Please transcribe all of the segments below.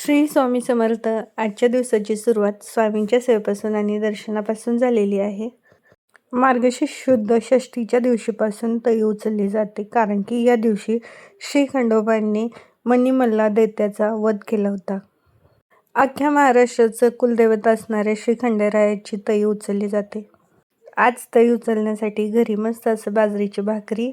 श्री स्वामी समर्थ. आजच्या दिवसाची सुरुवात स्वामींच्या सेवेपासून आणि दर्शनापासून झालेली आहे. मार्गशीर्ष शुद्ध षष्टीच्या दिवशीपासून तई उचलली जाते, कारण की या दिवशी श्री खंडोबांनी मणिमल्ला दैत्याचा वध केला होता. अख्ख्या महाराष्ट्राचं कुलदैवत असणाऱ्या श्री खंडेरायाची तई उचलली जाते. आज तई उचलण्यासाठी घरी मस्त असं बाजरीची भाकरी,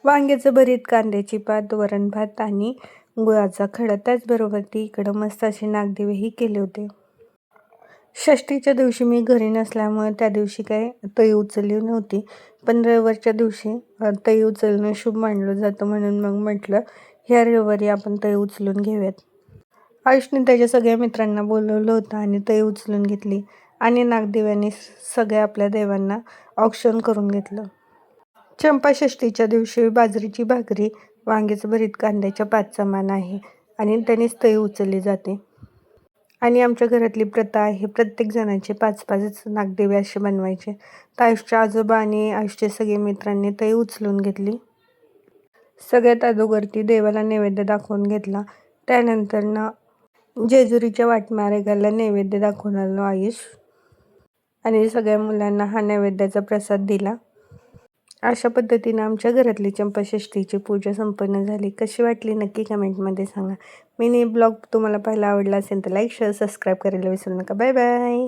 वांग्याचं भरीत, कांद्याची पात, वरण भात आणि गुळाचा खडा, त्याचबरोबर ती इकडं मस्त असे नागदिवेही केले होते. षष्टीच्या दिवशी मी घरी नसल्यामुळे त्या दिवशी काय तई उचलली नव्हती, पण रविवारच्या दिवशी तई उचलणं शुभ मानलं जातं, म्हणून मग म्हटलं ह्या रविवारी आपण तई उचलून घेऊयात. आयुषने त्याच्या सगळ्या मित्रांना बोलवलं होतं आणि तई उचलून घेतली आणि नागदिव्याने सगळ्या आपल्या देवांना औक्षण करून घेतलं. चंपाषष्ठीच्या दिवशी बाजरीची भाकरी, वांग्याचं भरीत, कांद्याच्या पातचा मान आहे आणि त्यानेच तई उचलली जाते. आणि आमच्या घरातली प्रथा आहे, प्रत्येक जणांचे 5-5 नागदेवे असे बनवायचे. तर आयुषच्या आजोबा आणि आयुषचे सगळे मित्रांनी तई उचलून घेतली. सगळ्यात अगोदर देवाला नैवेद्य दाखवून घेतला. त्यानंतर जेजुरीच्या वाटमारेगाला नैवेद्य दाखवून आलो आयुष, आणि सगळ्या मुलांना हा नैवेद्याचा प्रसाद दिला. अशा पद्धतीनं आमच्या घरातली चंपाषष्ठीची पूजा संपन्न झाली. कशी वाटली नक्की कमेंटमध्ये सांगा. मिनी ब्लॉग तुम्हाला पाहायला आवडला असेल तर लाईक, शेअर, सबस्क्राईब करायला विसरू नका. Bye bye.